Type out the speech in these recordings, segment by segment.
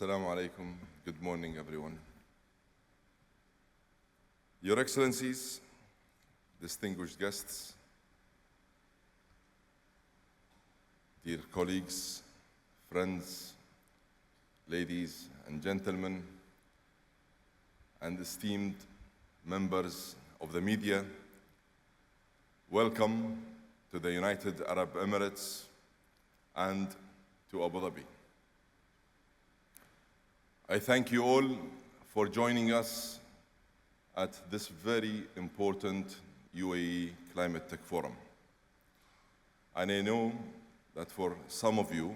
Assalamu alaikum. Good morning, everyone. Your Excellencies, distinguished guests, dear colleagues, friends, ladies and gentlemen, and esteemed members of the media, welcome to the United Arab Emirates and to Abu Dhabi. I thank you all for joining us at this very important UAE Climate Tech Forum. And I know that for some of you,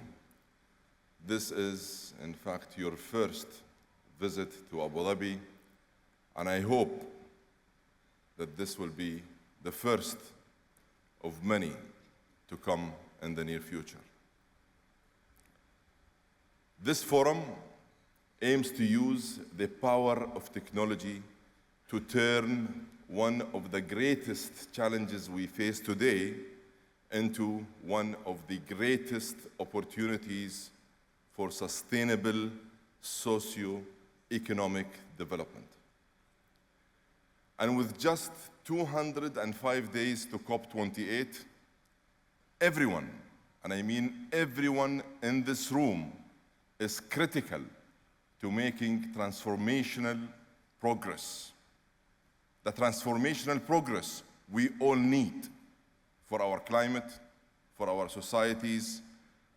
this is in fact your first visit to Abu Dhabi, and I hope that this will be the first of many to come in the near future. This forum aims to use the power of technology to turn one of the greatest challenges we face today into one of the greatest opportunities for sustainable socio-economic development. And with just 205 days to COP28, everyone, and I mean everyone in this room, is critical to making transformational progress. The transformational progress we all need for our climate, for our societies,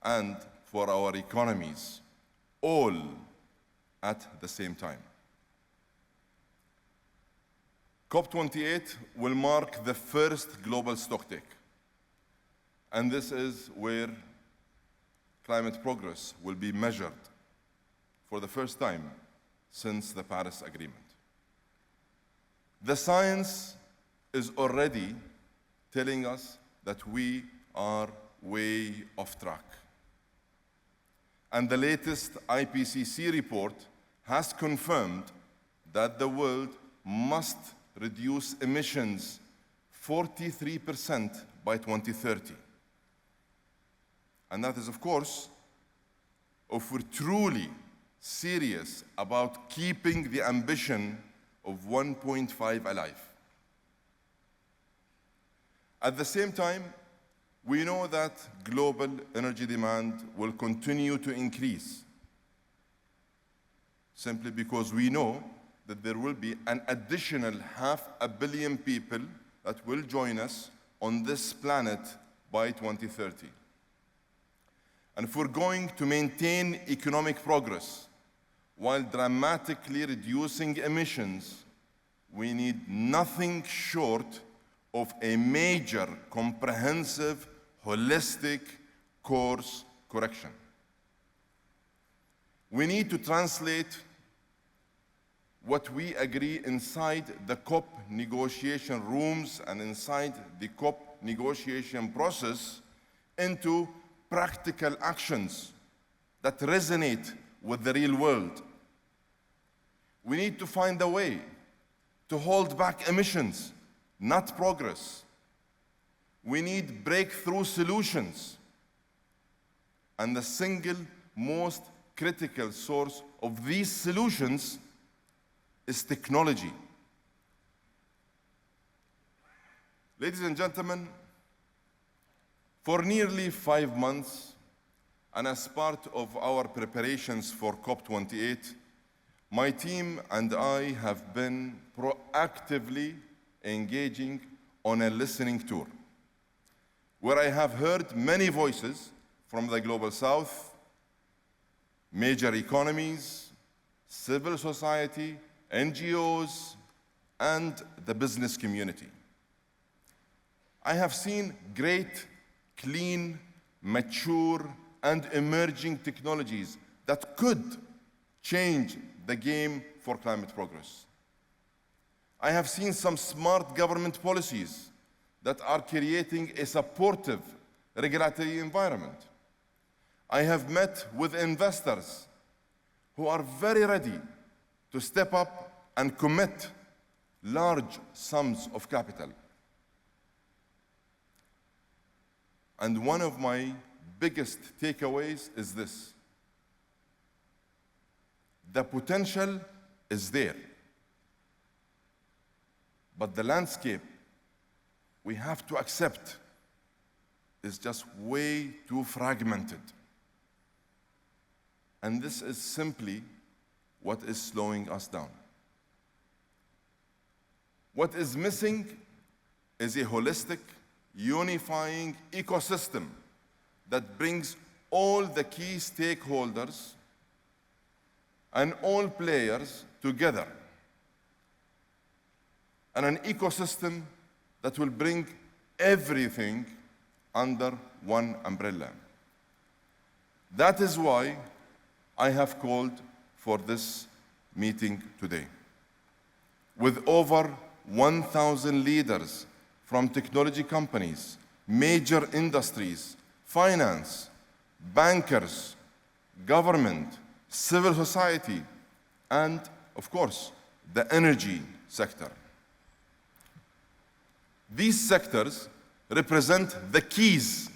and for our economies, all at the same time. COP28 will mark the first global stocktake, and this is where climate progress will be measured for the first time since the Paris Agreement. The science is already telling us that we are way off track. And the latest IPCC report has confirmed that the world must reduce emissions 43% by 2030. And that is, of course, if we're truly serious about keeping the ambition of 1.5 alive. At the same time, we know that global energy demand will continue to increase, simply because we know that there will be an additional 500 million people that will join us on this planet by 2030. And if we're going to maintain economic progress while dramatically reducing emissions, we need nothing short of a major, comprehensive, holistic course correction. We need to translate what we agree inside the COP negotiation rooms and inside the COP negotiation process into practical actions that resonate with the real world. We need to find a way to hold back emissions, not progress. We need breakthrough solutions. And the single most critical source of these solutions is technology. Ladies and gentlemen, for nearly 5 months, and as part of our preparations for COP28, my team and I have been proactively engaging on a listening tour, where I have heard many voices from the Global South, major economies, civil society, NGOs, and the business community. I have seen great, clean, mature, and emerging technologies that could change the game for climate progress. I have seen some smart government policies that are creating a supportive regulatory environment. I have met with investors who are very ready to step up and commit large sums of capital. And one of my biggest takeaways is this: The potential is there. But the landscape we have to accept is just way too fragmented. And this is simply what is slowing us down. What is missing is a holistic, unifying ecosystem that brings all the key stakeholders and all players together, and an ecosystem that will bring everything under one umbrella. That is why I have called for this meeting today. With over 1,000 leaders from technology companies, major industries, finance, bankers, government, civil society, and of course, the energy sector. These sectors represent the keys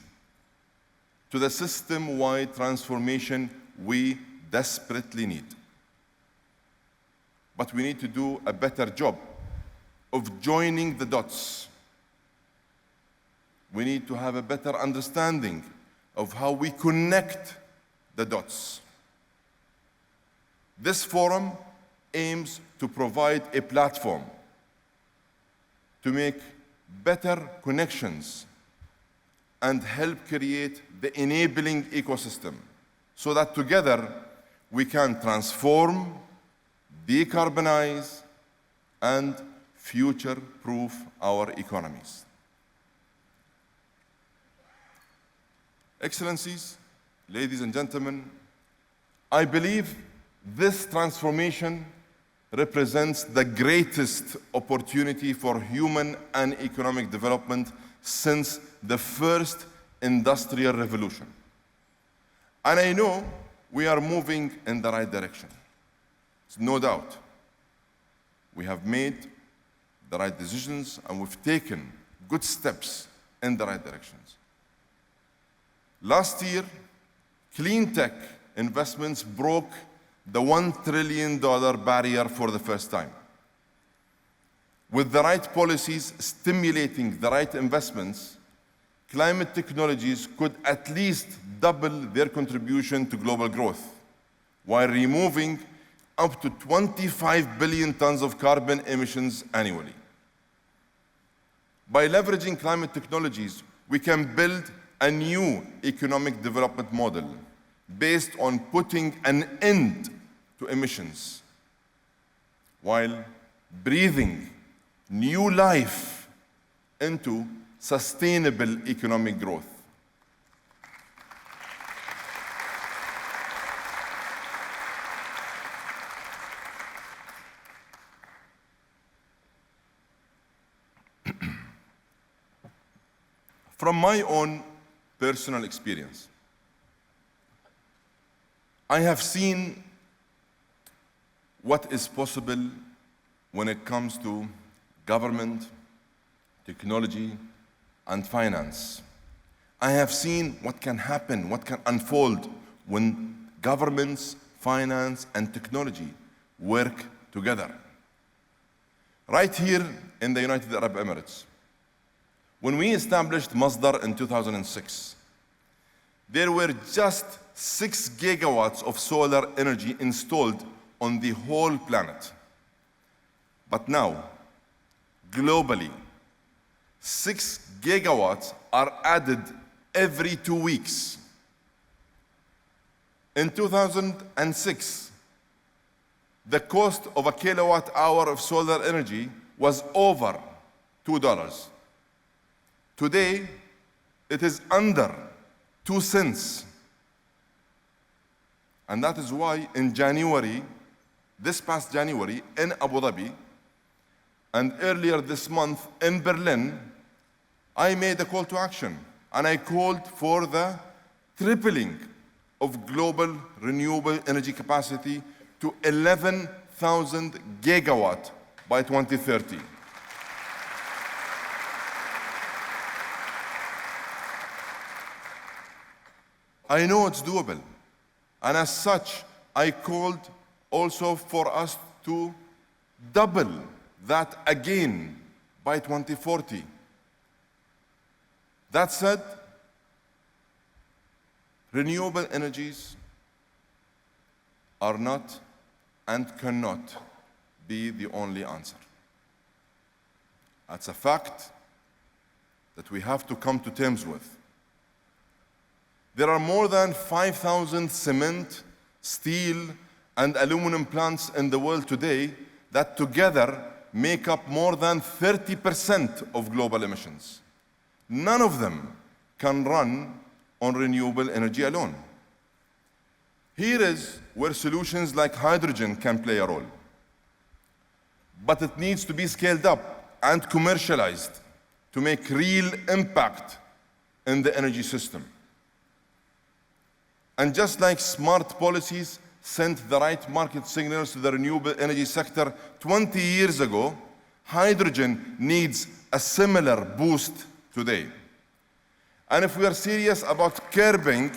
to the system-wide transformation we desperately need. But we need to do a better job of joining the dots. We need to have a better understanding of how we connect the dots. This forum aims to provide a platform to make better connections and help create the enabling ecosystem so that together we can transform, decarbonize, and future-proof our economies. Excellencies, ladies and gentlemen, I believe this transformation represents the greatest opportunity for human and economic development since the first industrial revolution. And I know we are moving in the right direction. There's no doubt. We have made the right decisions and we've taken good steps in the right directions. Last year, clean tech investments broke the $1 trillion barrier for the first time. With the right policies stimulating the right investments, climate technologies could at least double their contribution to global growth, while removing up to 25 billion tons of carbon emissions annually. By leveraging climate technologies, we can build a new economic development model based on putting an end to emissions, while breathing new life into sustainable economic growth. From my own personal experience, I have seen what is possible when it comes to government, technology, and finance. I have seen what can happen, what can unfold when governments, finance, and technology work together. Right here in the United Arab Emirates, when we established Masdar in 2006, there were just 6 gigawatts of solar energy installed on the whole planet. But now, globally, 6 gigawatts are added every 2 weeks. In 2006, the cost of a kilowatt hour of solar energy was over $2. Today, it is under 2 cents. And that is why in January, this past January in Abu Dhabi, and earlier this month in Berlin, I made a call to action, and I called for the tripling of global renewable energy capacity to 11,000 gigawatt by 2030. I know it's doable, and as such, I called also for us to double that again by 2040. That said, renewable energies are not and cannot be the only answer. That's a fact that we have to come to terms with. There are more than 5,000 cement, steel, and aluminum plants in the world today that together make up more than 30% of global emissions. None of them can run on renewable energy alone. Here is where solutions like hydrogen can play a role. But it needs to be scaled up and commercialized to make real impact in the energy system. And just like smart policies sent the right market signals to the renewable energy sector 20 years ago, hydrogen needs a similar boost today. And if we're serious about curbing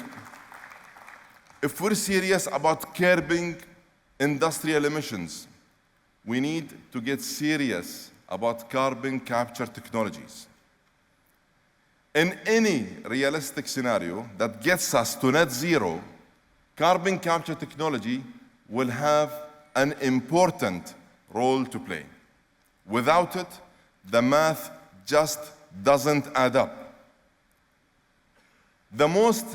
industrial emissions, we need to get serious about carbon capture technologies. In any realistic scenario that gets us to net zero, carbon capture technology will have an important role to play. Without it, the math just doesn't add up. The most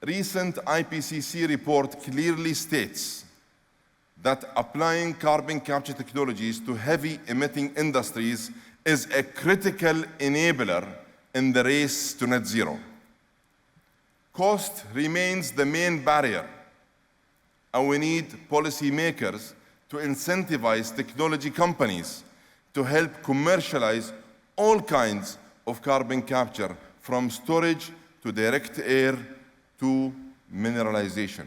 recent IPCC report clearly states that applying carbon capture technologies to heavy emitting industries is a critical enabler in the race to net zero. Cost remains the main barrier, and we need policymakers to incentivize technology companies to help commercialize all kinds of carbon capture, from storage to direct air to mineralization.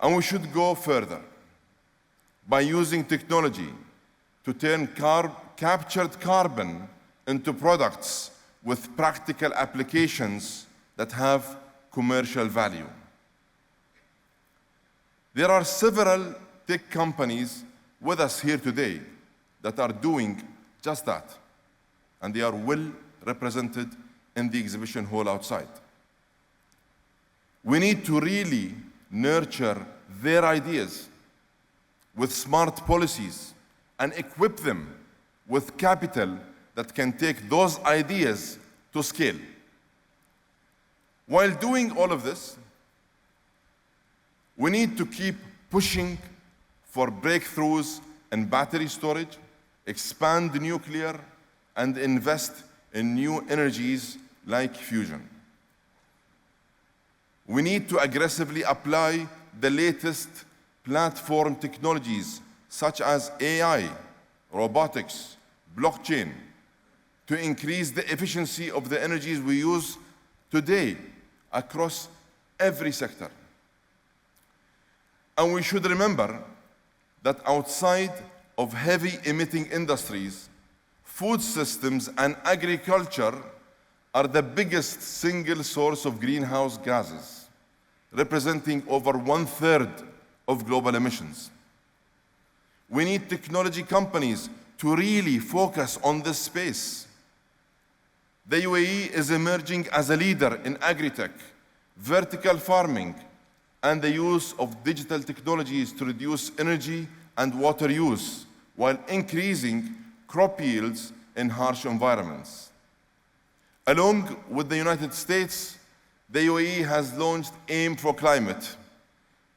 And we should go further by using technology to turn captured carbon into products with practical applications that have commercial value. There are several tech companies with us here today that are doing just that, and they are well represented in the exhibition hall outside. We need to really nurture their ideas with smart policies and equip them with capital that can take those ideas to scale. While doing all of this, we need to keep pushing for breakthroughs in battery storage, expand nuclear, and invest in new energies like fusion. We need to aggressively apply the latest platform technologies such as AI, robotics, blockchain, to increase the efficiency of the energies we use today across every sector. And we should remember that outside of heavy emitting industries, food systems and agriculture are the biggest single source of greenhouse gases, representing over 1/3 of global emissions. We need technology companies to really focus on this space. The UAE is emerging as a leader in agri-tech, vertical farming, and the use of digital technologies to reduce energy and water use while increasing crop yields in harsh environments. Along with the United States, the UAE has launched AIM for Climate,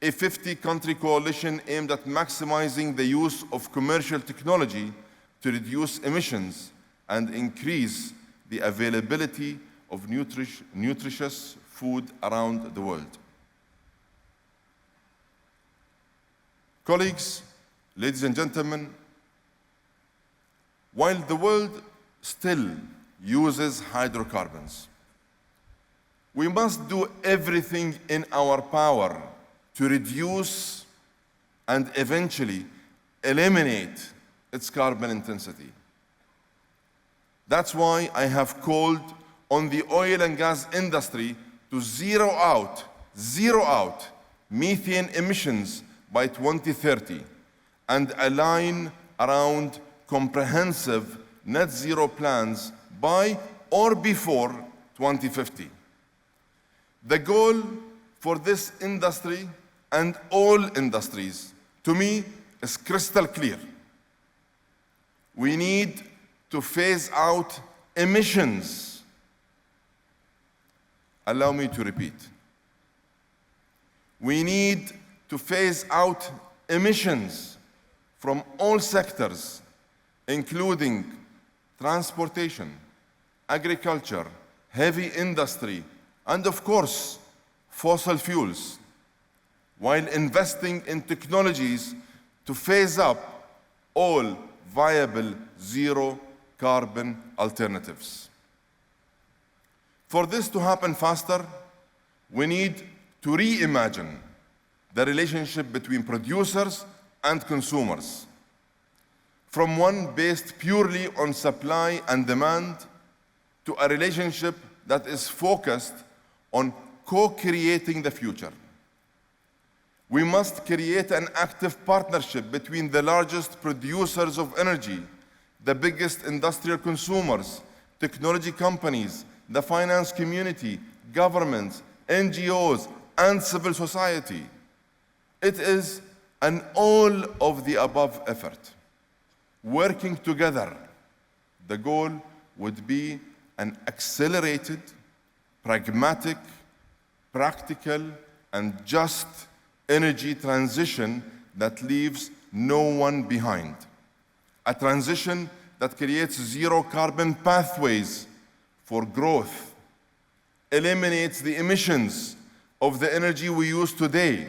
a 50-country coalition aimed at maximizing the use of commercial technology to reduce emissions and increase the availability of nutritious food around the world. Colleagues, ladies and gentlemen, while the world still uses hydrocarbons, we must do everything in our power to reduce and eventually eliminate its carbon intensity. That's why I have called on the oil and gas industry to zero out methane emissions by 2030 and align around comprehensive net zero plans by or before 2050. The goal for this industry and all industries, to me, is crystal clear. We need to phase out emissions. Allow me to repeat. We need to phase out emissions from all sectors, including transportation, agriculture, heavy industry, and of course, fossil fuels, while investing in technologies to phase up all viable zero carbon alternatives. For this to happen faster, we need to reimagine the relationship between producers and consumers, from one based purely on supply and demand to a relationship that is focused on co-creating the future. We must create an active partnership between the largest producers of energy, the biggest industrial consumers, technology companies, the finance community, governments, NGOs, and civil society. It is an all of the above effort. Working together, the goal would be an accelerated, pragmatic, practical, and just energy transition that leaves no one behind. A transition that creates zero carbon pathways for growth, eliminates the emissions of the energy we use today,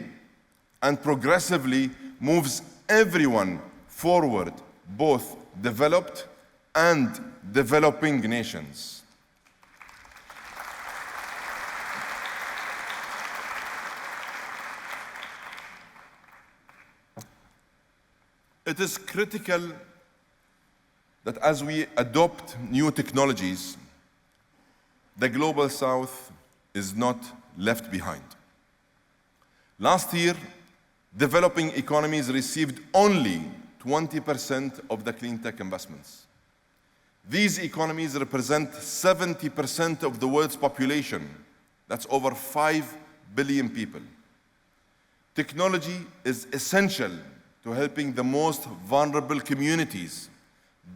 and progressively moves everyone forward, both developed and developing nations. It is critical that as we adopt new technologies, the Global South is not left behind. Last year, developing economies received only 20% of the clean tech investments. These economies represent 70% of the world's population. That's over 5 billion people. Technology is essential to helping the most vulnerable communities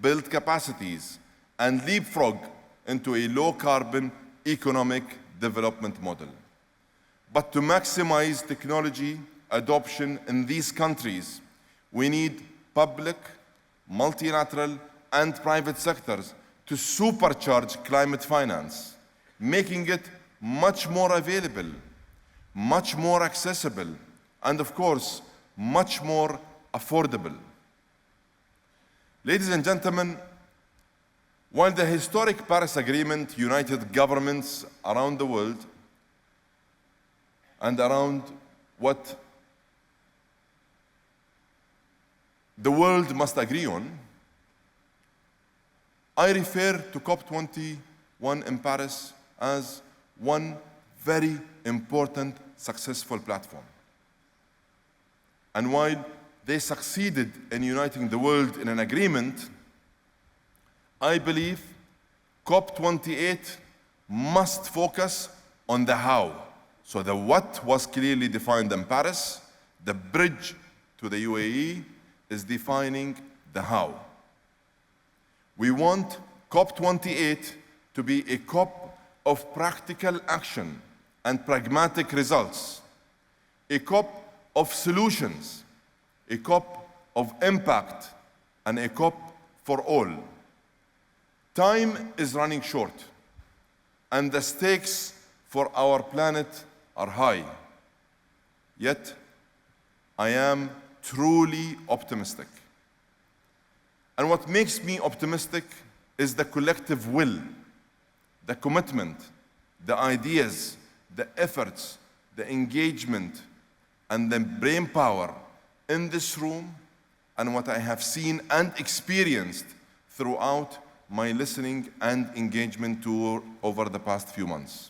build capacities and leapfrog into a low-carbon economic development model. But to maximize technology adoption in these countries, we need public, multilateral, and private sectors to supercharge climate finance, making it much more available, much more accessible, and of course, much more affordable. Ladies and gentlemen, while the historic Paris Agreement united governments around the world and around what the world must agree on, I refer to COP21 in Paris as one very important, successful platform. And while they succeeded in uniting the world in an agreement, I believe COP28 must focus on the how. So the what was clearly defined in Paris. The bridge to the UAE is defining the how. We want COP28 to be a COP of practical action and pragmatic results, a COP of solutions, a COP of impact, and a COP for all. Time is running short, and the stakes for our planet are high. Yet, I am truly optimistic. And what makes me optimistic is the collective will, the commitment, the ideas, the efforts, the engagement, and the brain power in this room, and what I have seen and experienced throughout my listening and engagement tour over the past few months.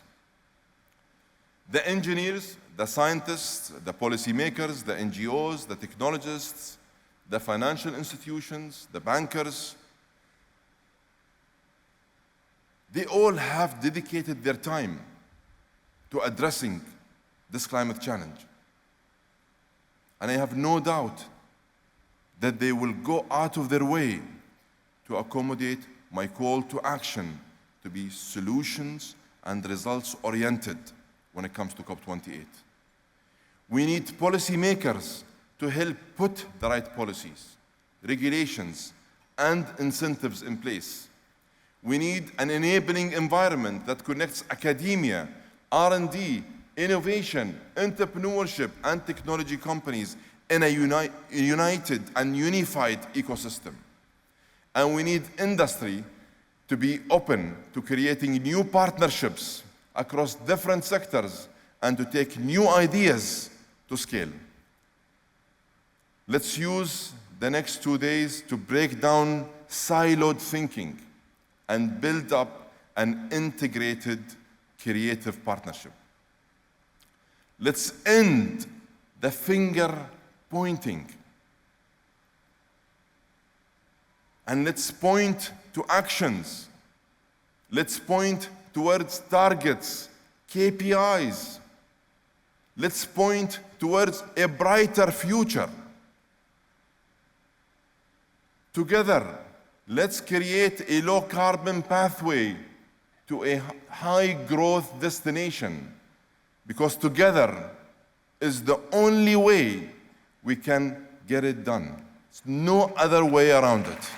The engineers, the scientists, the policymakers, the NGOs, the technologists, the financial institutions, the bankers, they all have dedicated their time to addressing this climate challenge. And I have no doubt that they will go out of their way to accommodate my call to action to be solutions and results-oriented when it comes to COP28. We need policymakers to help put the right policies, regulations, and incentives in place. We need an enabling environment that connects academia, R&D, innovation, entrepreneurship, and technology companies in a united and unified ecosystem. And we need industry to be open to creating new partnerships across different sectors and to take new ideas to scale. Let's use the next 2 days to break down siloed thinking and build up an integrated, creative partnership. Let's end the finger pointing. And let's point to actions. Let's point towards targets, KPIs. Let's point towards a brighter future. Together, let's create a low-carbon pathway to a high-growth destination, because together is the only way we can get it done. There's no other way around it.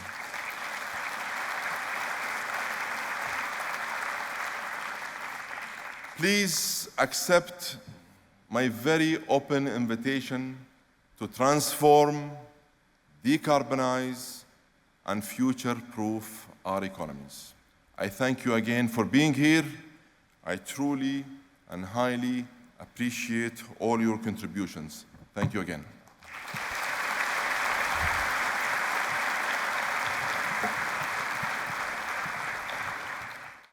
Please accept my very open invitation to transform, decarbonize, and future-proof our economies. I thank you again for being here. I truly and highly appreciate all your contributions. Thank you again.